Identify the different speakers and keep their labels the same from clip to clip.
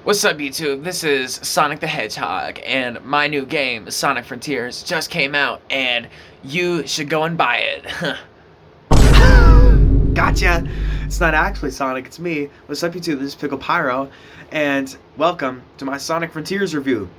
Speaker 1: What's up, YouTube? This is Sonic the Hedgehog, and my new game, Sonic Frontiers, just came out, and you should go and buy it.
Speaker 2: Gotcha! It's not actually Sonic, it's me. What's up, YouTube? This is Pickle Pyro, and welcome to my Sonic Frontiers review.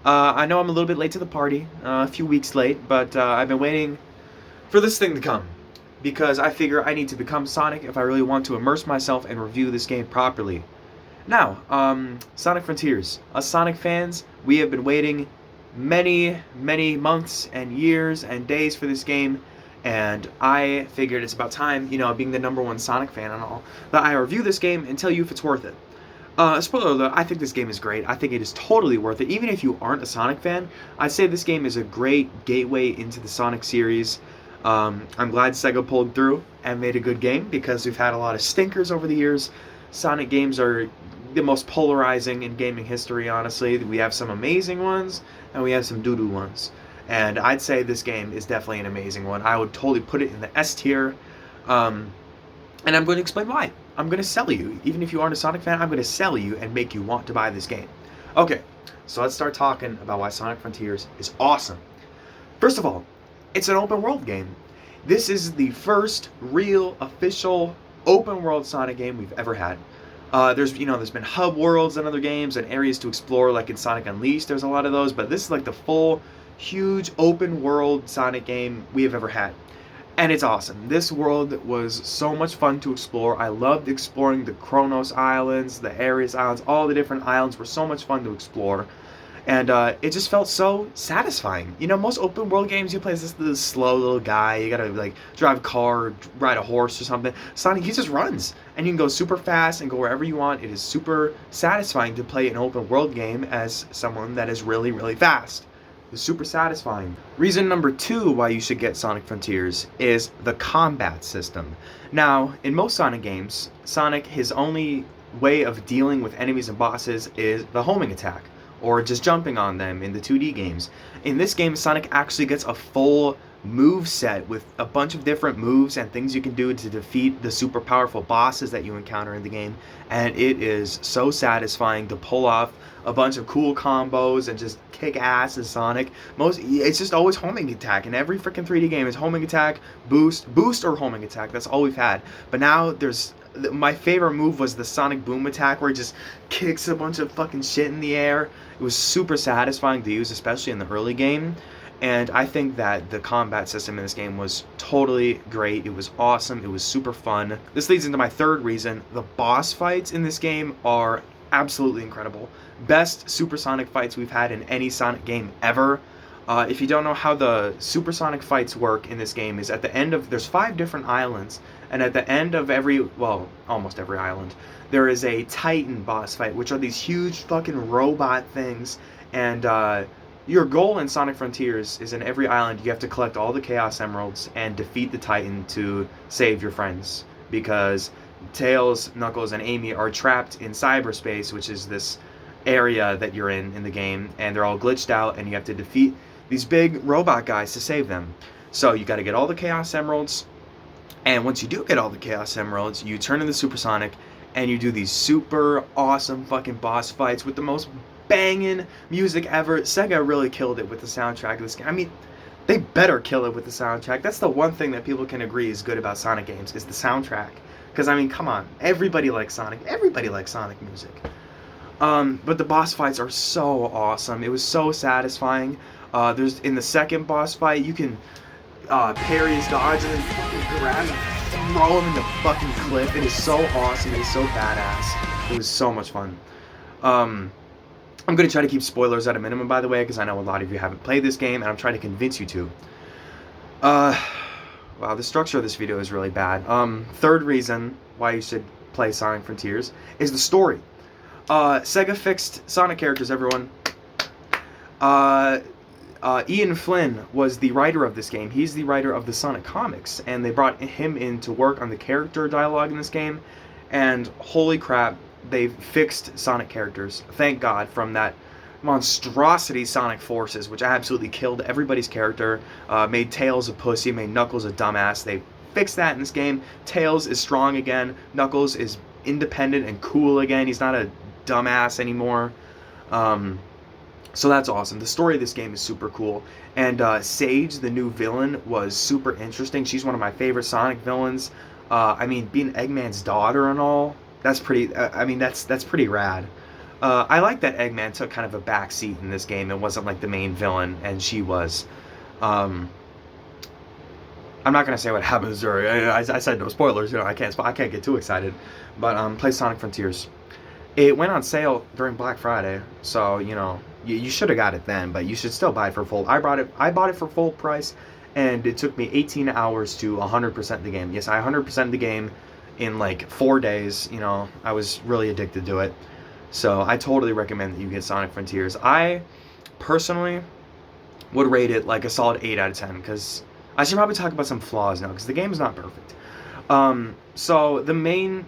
Speaker 2: I know I'm a little bit late to the party, a few weeks late, but I've been waiting for this thing to come, because I figure I need to become Sonic if I really want to immerse myself and review this game properly. Now, Sonic Frontiers. Us Sonic fans, we have been waiting many months and years and days for this game, and I figured it's about time, being the #1 Sonic fan and all, that I review this game and tell you if it's worth it. Spoiler alert, I think this game is great. I think it is totally worth it. Even if you aren't a Sonic fan, I'd say this game is a great gateway into the Sonic series. I'm glad SEGA pulled through and made a good game, because we've had a lot of stinkers over the years. Sonic games are the most polarizing in gaming history, honestly. We have some amazing ones, and we have some doo-doo ones. And I'd say this game is definitely an amazing one. I would totally put it in the S tier. And I'm going to explain why. I'm going to sell you. Even if you aren't a Sonic fan, I'm going to sell you and make you want to buy this game. Okay, so let's start talking about why Sonic Frontiers is awesome. First of all, it's an open world game. This is the first real, official, open world Sonic game we've ever had. There's been hub worlds in other games and areas to explore, like in Sonic Unleashed. There's a lot of those, but this is like the full, huge, open world Sonic game we have ever had. And it's awesome. This world was so much fun to explore. I loved exploring the Kronos Islands, the Ares Islands, all the different islands were so much fun to explore. And it just felt so satisfying. Most open world games, you play as this slow little guy. You gotta like drive a car, or ride a horse or something. Sonic, he just runs, and you can go super fast and go wherever you want. It is super satisfying to play an open world game as someone that is really fast. It's super satisfying. Reason number 2 why you should get Sonic Frontiers is the combat system. Now, in most Sonic games, Sonic, his only way of dealing with enemies and bosses is the homing attack, or just jumping on them in the 2D games. In this game, Sonic actually gets a full move set with a bunch of different moves and things you can do to defeat the super powerful bosses that you encounter in the game, and it is so satisfying to pull off a bunch of cool combos and just kick ass as Sonic. It's just always homing attack. In every freaking 3D game, it's homing attack, boost or homing attack. That's all we've had. But now my favorite move was the Sonic Boom attack, where it just kicks a bunch of fucking shit in the air. It was super satisfying to use, especially in the early game. And I think that the combat system in this game was totally great. It was awesome. It was super fun. This leads into my third reason. The boss fights in this game are absolutely incredible. Best supersonic fights we've had in any Sonic game ever. If you don't know how the supersonic fights work in this game, is at the end of, there's 5 different islands, and at the end of almost every island, there is a Titan boss fight, which are these huge fucking robot things, and your goal in Sonic Frontiers is in every island you have to collect all the Chaos Emeralds and defeat the Titan to save your friends, because Tails, Knuckles, and Amy are trapped in cyberspace, which is this area that you're in the game, and they're all glitched out, and you have to defeat these big robot guys to save them. So you got to get all the Chaos Emeralds, and once you do get all the Chaos Emeralds, you turn into Supersonic, and you do these super awesome fucking boss fights with the most banging music ever. SEGA really killed it with the soundtrack of this game. I mean, they better kill it with the soundtrack. That's the one thing that people can agree is good about Sonic games, is the soundtrack. Because, I mean, come on. Everybody likes Sonic. Everybody likes Sonic music. But the boss fights are so awesome. It was so satisfying. In the second boss fight, you can parry his dodge and then fucking grab him and throw him in the fucking cliff. It is so awesome. It is so badass. It was so much fun. I'm going to try to keep spoilers at a minimum, by the way, because I know a lot of you haven't played this game, and I'm trying to convince you to. Wow, the structure of this video is really bad. Third reason why you should play Sonic Frontiers is the story. SEGA fixed Sonic characters, everyone. Ian Flynn was the writer of this game. He's the writer of the Sonic comics, and they brought him in to work on the character dialogue in this game, and holy crap, they fixed Sonic characters. Thank God, from that monstrosity Sonic Forces, which absolutely killed everybody's character, made Tails a pussy, made Knuckles a dumbass. They fixed that in this game. Tails is strong again. Knuckles is independent and cool again. He's not a dumbass anymore. So that's awesome. The story of this game is super cool. And Sage, the new villain, was super interesting. She's one of my favorite Sonic villains. I mean, being Eggman's daughter and all, that's pretty. I mean, that's pretty rad. I like that Eggman took kind of a back seat in this game. It wasn't like the main villain, and she was. I'm not gonna say what happens, or I said no spoilers. I can't get too excited. But play Sonic Frontiers. It went on sale during Black Friday, so you should have got it then, but you should still buy it for full. I bought it for full price, and it took me 18 hours to 100% the game. Yes, I 100% the game in like 4 days. I was really addicted to it, so I totally recommend that you get Sonic Frontiers. I personally would rate it like a solid 8 out of 10, because I should probably talk about some flaws now, because the game is not perfect. So the main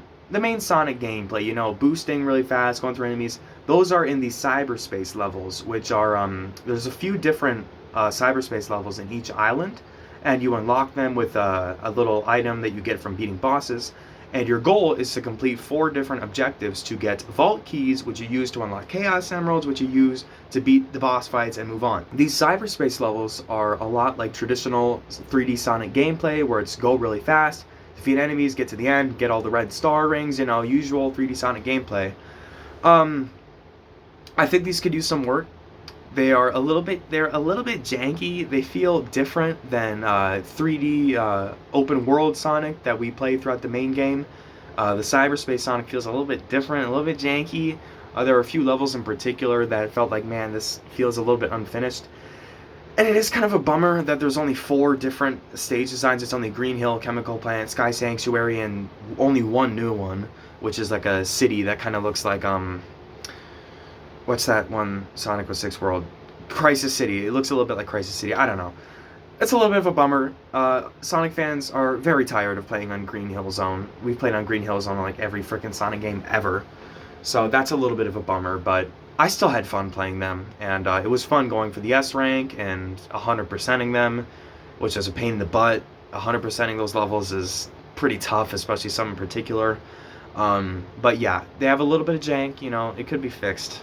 Speaker 2: Sonic gameplay, boosting really fast, going through enemies, those are in the cyberspace levels, which are, there's a few different cyberspace levels in each island, and you unlock them with a little item that you get from beating bosses, and your goal is to complete 4 different objectives to get vault keys, which you use to unlock Chaos Emeralds, which you use to beat the boss fights and move on. These cyberspace levels are a lot like traditional 3D Sonic gameplay, where it's go really fast, defeat enemies, get to the end, get all the red star rings, usual 3D Sonic gameplay. I think these could use some work. They're a little bit janky. They feel different than 3D open world Sonic that we play throughout the main game. The cyberspace Sonic feels a little bit different, a little bit janky. There are a few levels in particular that felt like, man, this feels a little bit unfinished. And it is kind of a bummer that there's only 4 different stage designs. It's only Green Hill, Chemical Plant, Sky Sanctuary, and only one new one, which is like a city that kind of looks like, what's that one Sonic 06 world? Crisis City. It looks a little bit like Crisis City. I don't know. It's a little bit of a bummer. Sonic fans are very tired of playing on Green Hill Zone. We've played on Green Hill Zone like every freaking Sonic game ever. So that's a little bit of a bummer, but I still had fun playing them, and it was fun going for the S rank and 100%ing them, which is a pain in the butt. 100%ing those levels is pretty tough, especially some in particular. But yeah, they have a little bit of jank, it could be fixed.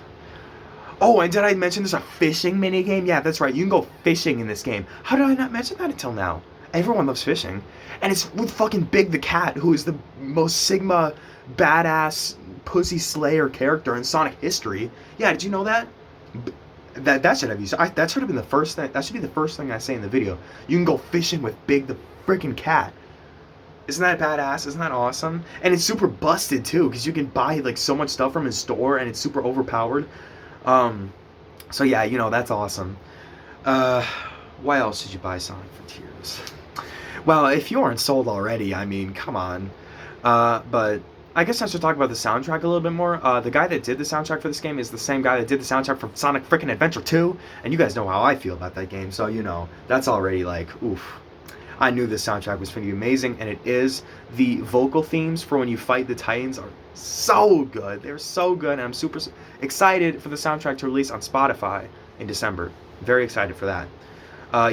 Speaker 2: Oh, and did I mention there's a fishing minigame? Yeah, that's right, you can go fishing in this game. How did I not mention that until now? Everyone loves fishing. And it's with fucking Big the Cat, who is the most Sigma badass pussy slayer character in Sonic history. Yeah, did you know that? That should have used. That should have been the first thing. That should be the first thing I say in the video. You can go fishing with Big the freaking Cat. Isn't that badass? Isn't that awesome? And it's super busted too, because you can buy like so much stuff from his store, and it's super overpowered. So yeah, that's awesome. Why else did you buy Sonic Frontiers? Well, if you aren't sold already, I mean, come on. But I guess I should talk about the soundtrack a little bit more. The guy that did the soundtrack for this game is the same guy that did the soundtrack for Sonic Frickin' Adventure 2, and you guys know how I feel about that game, so that's already like, oof. I knew this soundtrack was going to be amazing, and it is. The vocal themes for when you fight the Titans are so good. They're so good, and I'm super excited for the soundtrack to release on Spotify in December. Very excited for that.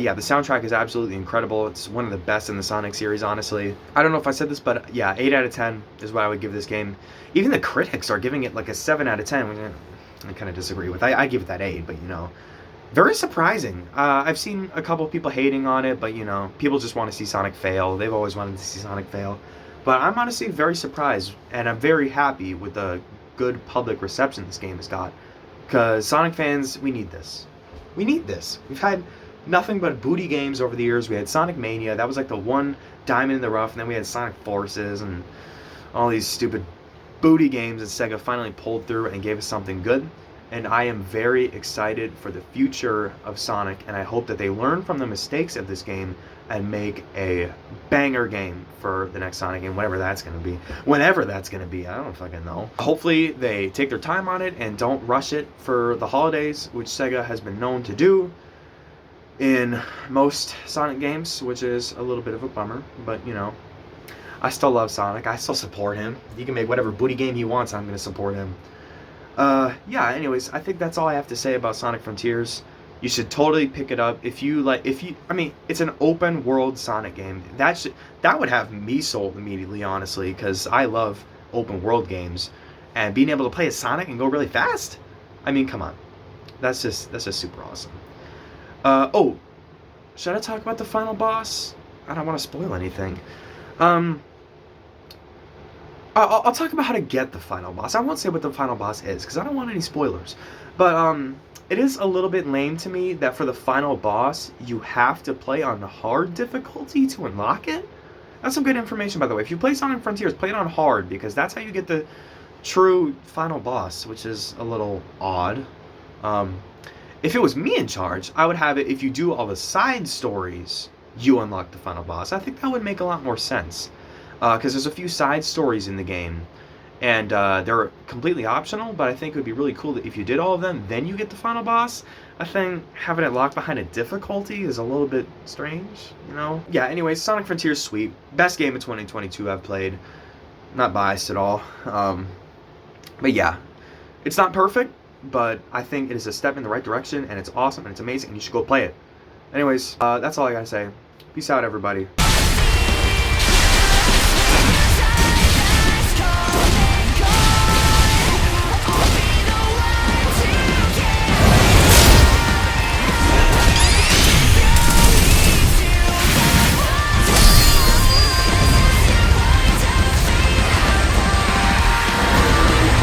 Speaker 2: Yeah, the soundtrack is absolutely incredible. It's one of the best in the Sonic series, honestly. I don't know if I said this, but yeah, 8 out of 10 is what I would give this game. Even the critics are giving it like a 7 out of 10, which I kind of disagree with. I give it that 8, but very surprising. I've seen a couple people hating on it, but people just want to see Sonic fail. They've always wanted to see Sonic fail. But I'm honestly very surprised, and I'm very happy with the good public reception this game has got. Because Sonic fans, we need this. We need this. We've had nothing but booty games over the years. We had Sonic Mania. That was like the one diamond in the rough. And then we had Sonic Forces and all these stupid booty games that SEGA finally pulled through and gave us something good. And I am very excited for the future of Sonic, and I hope that they learn from the mistakes of this game and make a banger game for the next Sonic game, whatever that's going to be. Whenever that's going to be, I don't fucking know. Hopefully they take their time on it and don't rush it for the holidays, which SEGA has been known to do in most Sonic games, which is a little bit of a bummer, but I still love Sonic. I still support him. He can make whatever booty game he wants, I'm going to support him. Yeah, anyways, I think that's all I have to say about Sonic Frontiers. You should totally pick it up if you I mean, it's an open world Sonic game. That would have me sold immediately, honestly, because I love open world games. and being able to play as Sonic and go really fast. I mean, come on, that's just super awesome. Oh, should I talk about the final boss? I don't want to spoil anything. I'll talk about how to get the final boss. I won't say what the final boss is because I don't want any spoilers. But it is a little bit lame to me that for the final boss you have to play on hard difficulty to unlock it. That's some good information, by the way. If you play Sonic Frontiers, play it on hard because that's how you get the true final boss, which is a little odd. If it was me in charge, I would have it if you do all the side stories, you unlock the final boss. I think that would make a lot more sense. Because there's a few side stories in the game, and they're completely optional, but I think it would be really cool that if you did all of them, then you get the final boss. I think having it locked behind a difficulty is a little bit strange, you know? Yeah, anyways, Sonic Frontiers sweet. Best game of 2022 I've played. Not biased at all. But yeah, it's not perfect, but I think it is a step in the right direction, and it's awesome, and it's amazing, and you should go play it. Anyways, that's all I gotta say. Peace out, everybody.